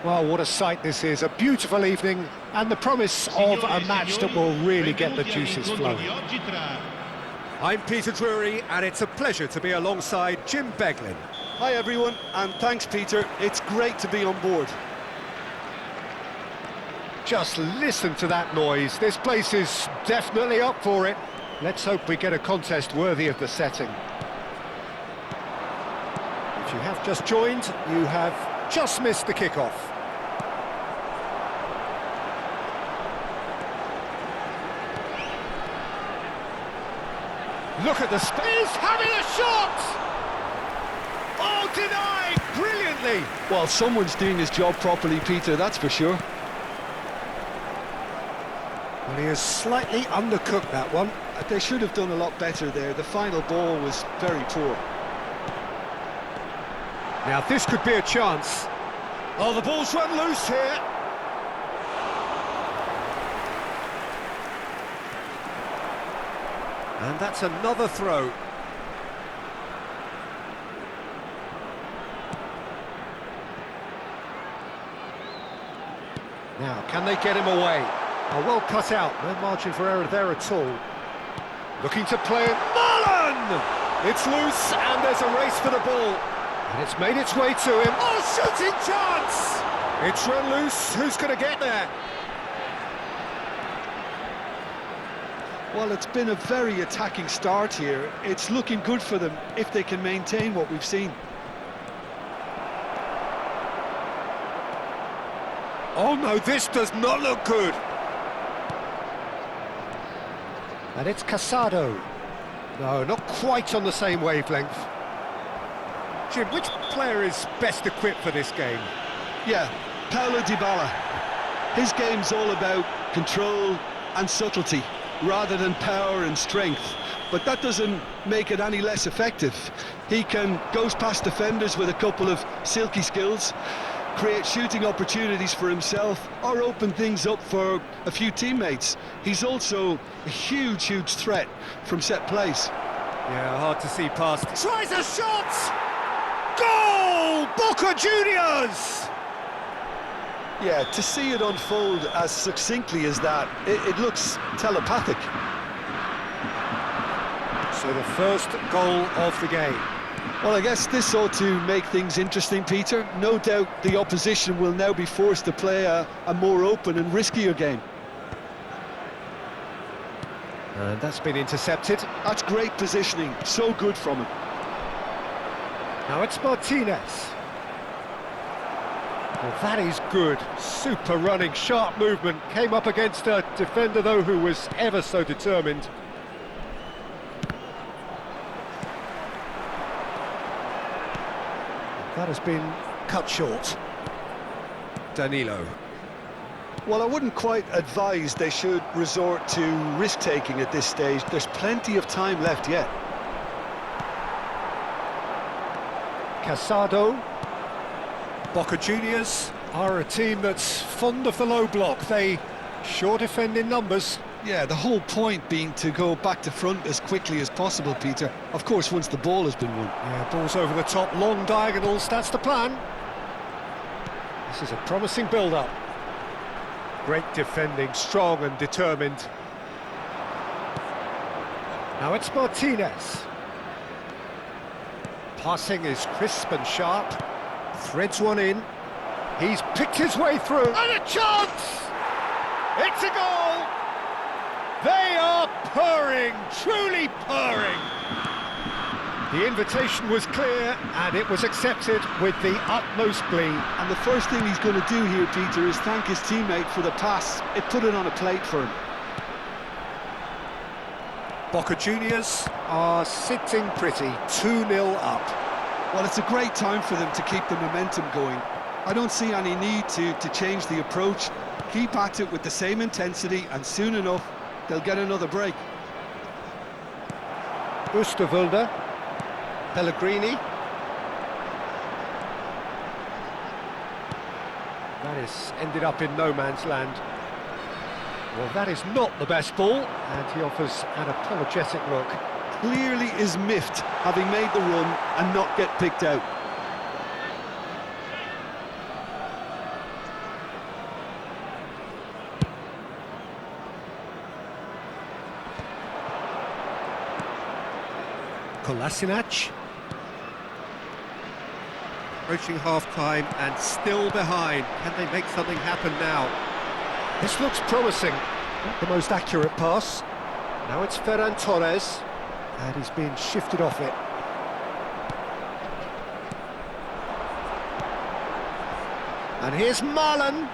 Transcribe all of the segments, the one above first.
Well, what a sight this is, a beautiful evening and the promise of a match that will really get the juices flowing. I'm Peter Drury and it's a pleasure to be alongside Jim Beglin. Hi everyone, and thanks Peter, it's great to be on board. Just listen to that noise, this place is definitely up for it. Let's hope we get a contest worthy of the setting. If you have just joined, you have just missed the kickoff. Look at the space, having a shot! Oh, denied brilliantly! Well, someone's doing his job properly, Peter, that's for sure. Well, he has slightly undercooked that one. They should have done a lot better there. The final ball was very poor. Now this could be a chance. Oh, the ball's run loose here. And that's another throw. Now, can they get him away? Oh, well cut out, no margin for error there at all. Looking to play it, Mullen! It's loose and there's a race for the ball. And it's made its way to him. Oh, shooting chance! It's run loose, who's going to get there? Well, it's been a very attacking start here. It's looking good for them if they can maintain what we've seen. Oh no, this does not look good. And it's Casado. No, not quite on the same wavelength. Jim, which player is best equipped for this game? Yeah, Paulo Dybala. His game's all about control and subtlety, rather than power and strength. But that doesn't make it any less effective. He can goes past defenders with a couple of silky skills, create shooting opportunities for himself, or open things up for a few teammates. He's also a huge threat from set plays. Yeah, hard to see past. Tries a shot! Goal! Boca Juniors! Yeah, to see it unfold as succinctly as that, it looks telepathic. So the first goal of the game. Well, I guess this ought to make things interesting, Peter. No doubt the opposition will now be forced to play a more open and riskier game. And that's been intercepted. That's great positioning, so good from him. Now it's Martinez. Well, that is good. Super running, sharp movement. Came up against a defender, though, who was ever so determined. That has been cut short. Danilo. Well, I wouldn't quite advise they should resort to risk-taking at this stage. There's plenty of time left yet. Casado. Boca Juniors are a team that's fond of the low block. They sure defend in numbers. Yeah, the whole point being to go back to front as quickly as possible, Peter. Of course, once the ball has been won. Yeah, ball's over the top, long diagonals, that's the plan. This is a promising build-up. Great defending, strong and determined. Now it's Martinez. Passing is crisp and sharp. Threads one in. He's picked his way through. And a chance! It's a goal! They are purring, truly purring. The invitation was clear and it was accepted with the utmost glee. And the first thing he's going to do here, Peter, is thank his teammate for the pass. It put it on a plate for him. Boca Juniors are sitting pretty, 2-0 up. Well, it's a great time for them to keep the momentum going. I don't see any need to change the approach. Keep at it with the same intensity and soon enough they'll get another break. Oosterwolde, Pellegrini. That is ended up in no man's land. Well, that is not the best ball, and he offers an apologetic look. Clearly is miffed, having made the run and not get picked out. Kolasinac. Approaching half-time and still behind. Can they make something happen now? This looks promising. Not the most accurate pass. Now it's Ferran Torres, and he's being shifted off it. And here's Marlon.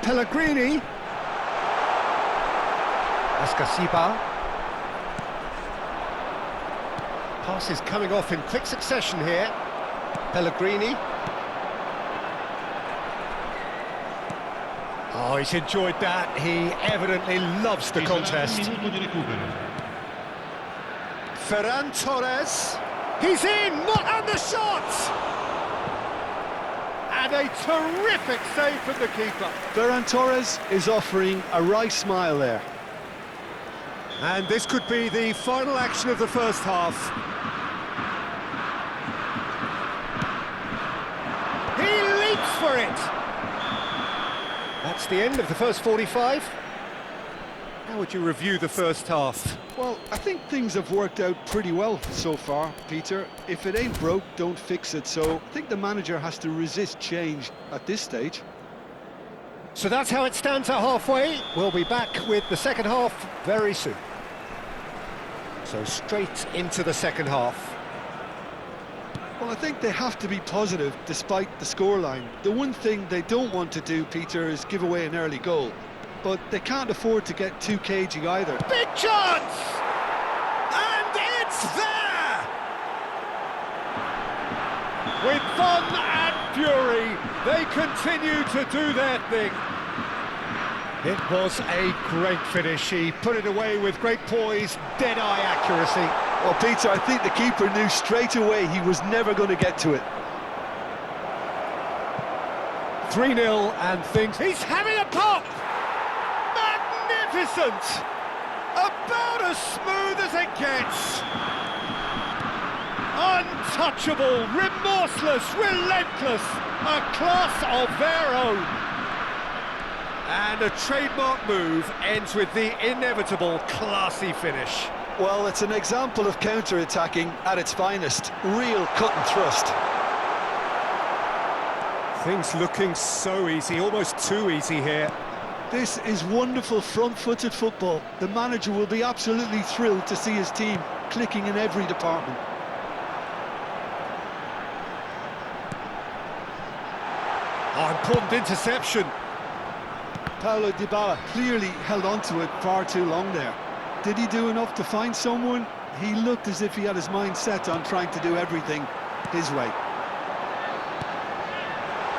Pellegrini. Ascasiba. Passes coming off in quick succession here. Pellegrini. Oh, he's enjoyed that. He evidently loves the contest. Ferran Torres. He's in! And the shot! And a terrific save from the keeper. Ferran Torres is offering a right smile there. And this could be the final action of the first half. He leaps for it! That's the end of the first 45. How would you review the first half? Well, I think things have worked out pretty well so far, Peter. If it ain't broke, don't fix it. So I think the manager has to resist change at this stage. So that's how it stands at halfway. We'll be back with the second half very soon. So straight into the second half. Well, I think they have to be positive despite the scoreline. The one thing they don't want to do, Peter, is give away an early goal. But they can't afford to get too cagey either. Big chance! And it's there! With fun and fury, they continue to do their thing. It was a great finish. He put it away with great poise, dead-eye accuracy. Well, Peter, I think the keeper knew straight away he was never going to get to it. 3-0 and things... He's having a pop! Magnificent! About as smooth as it gets. Untouchable, remorseless, relentless. A class of their own. And a trademark move ends with the inevitable classy finish. Well, it's an example of counter-attacking at its finest. Real cut and thrust. Things looking so easy, almost too easy here. This is wonderful front-footed football. The manager will be absolutely thrilled to see his team clicking in every department. Oh, important interception. Paulo Dybala clearly held on to it far too long there. Did he do enough to find someone? He looked as if he had his mind set on trying to do everything his way.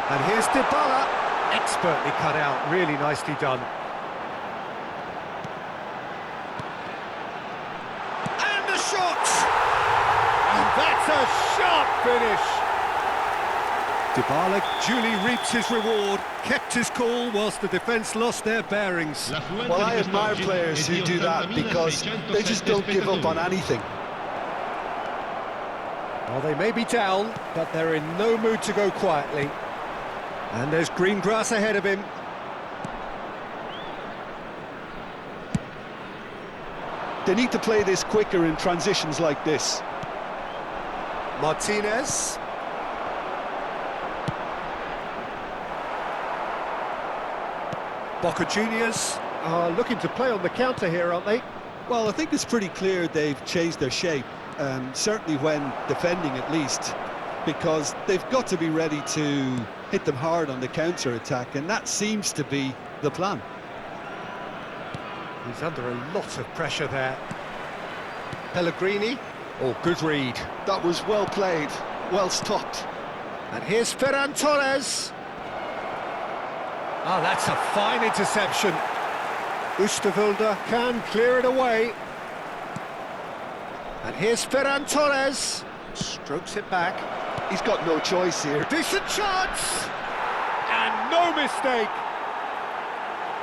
And here's Dybala, expertly cut out, really nicely done. And the shot! And that's a sharp finish. Dybala duly reaps his reward, kept his cool whilst the defence lost their bearings. Well, I admire players who do that because they just don't give up on anything. Well, they may be down, but they're in no mood to go quietly. And there's green grass ahead of him. They need to play this quicker in transitions like this. Martinez. Boca Juniors are looking to play on the counter here, aren't they? Well, I think it's pretty clear they've changed their shape, certainly when defending at least, because they've got to be ready to hit them hard on the counter-attack, and that seems to be the plan. He's under a lot of pressure there. Pellegrini. Oh, good read. That was well played, well stopped. And here's Ferran Torres. Oh, that's a fine interception. Oosterwolde can clear it away. And here's Ferran Torres. Strokes it back. He's got no choice here. Decent chance! And no mistake!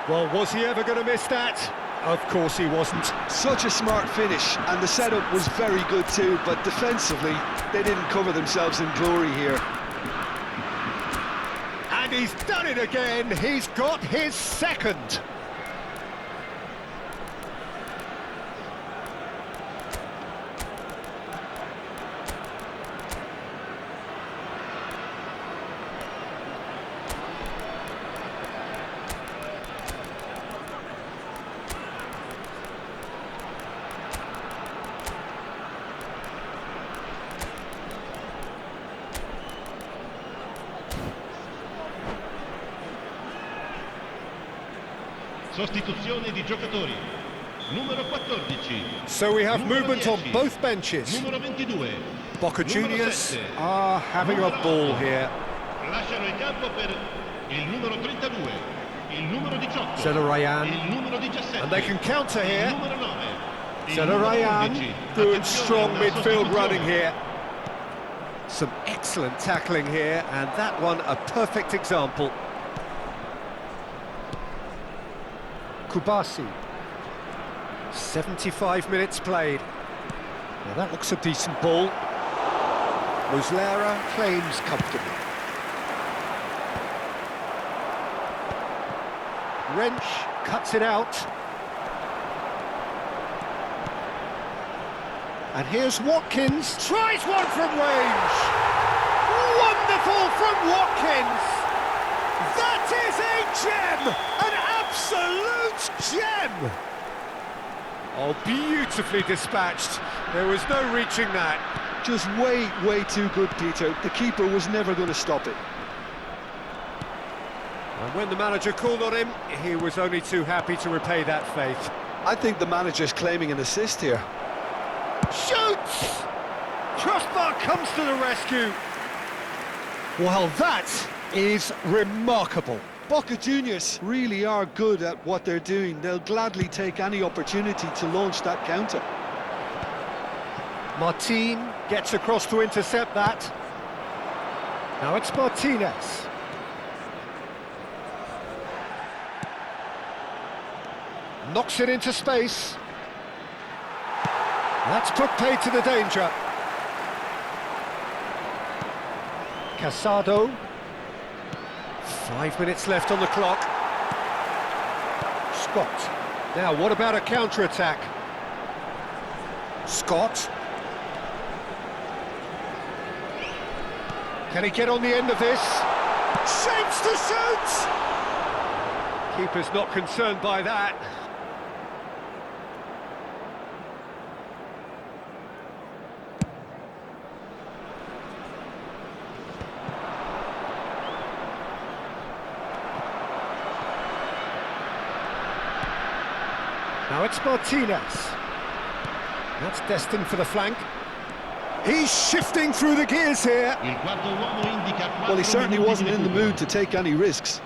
Well, was he ever going to miss that? Of course he wasn't. Such a smart finish, and the setup was very good too, but defensively, they didn't cover themselves in glory here. And he's done it again. He's got his second. Sostituzione di giocatori. Numero 14. So we have Numero movement on 10. both benches. Numero 22. Boca Numero Juniors 7. are having a Numero ball 8. here. Lasciano il campo per il numero 32, il numero 18, Zelorayan. il numero 17, And they can counter il here. numero 9, il Zelorayan, numero 11. good Attenzione strong alla midfield sostituzione. running here. Some excellent tackling here, and that one a perfect example. Kubasi. 75 minutes played. Now that looks a decent ball. Muslera claims comfortably. Wrench cuts it out. And here's Watkins, tries one from range! Wonderful from Watkins! That is a gem! An absolute gem! Oh, beautifully dispatched. There was no reaching that. Just way too good, Peter. The keeper was never going to stop it. And when the manager called on him, he was only too happy to repay that faith. I think the manager's claiming an assist here. Shoots! Crossbar comes to the rescue. Well, that is remarkable. Boca Juniors really are good at what they're doing. They'll gladly take any opportunity to launch that counter. Martin gets across to intercept that. Now it's Martinez. Knocks it into space. That's put paid to the danger. Casado. 5 minutes left on the clock. Scott. Now, what about a counter-attack? Scott. Can he get on the end of this? Shapes to shoot! Keeper's not concerned by that. Now it's Martinez. That's destined for the flank. He's shifting through the gears here. Il quarto uomo indica 4 Well, he certainly minuti wasn't di in the recupero. mood to take any risks.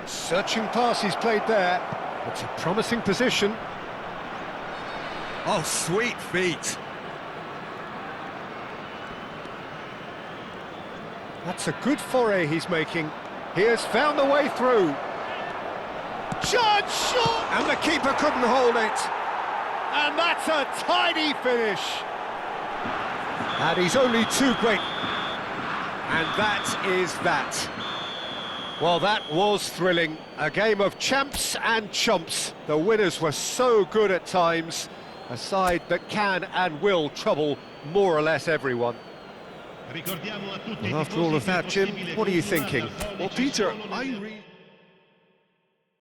Searching pass he's played there. It's a promising position. Oh, sweet feet. That's a good foray he's making. He has found the way through. Charge shot! And the keeper couldn't hold it. And that's a tidy finish. And he's only too great. And that is that. Well, that was thrilling. A game of champs and chumps. The winners were so good at times. A side that can and will trouble more or less everyone. Ricordiamo a tutti Well, i after all tifosi of that, che è Jim, possibile what are you continuare thinking? dal pollice Well, Peter, solo I nel- really...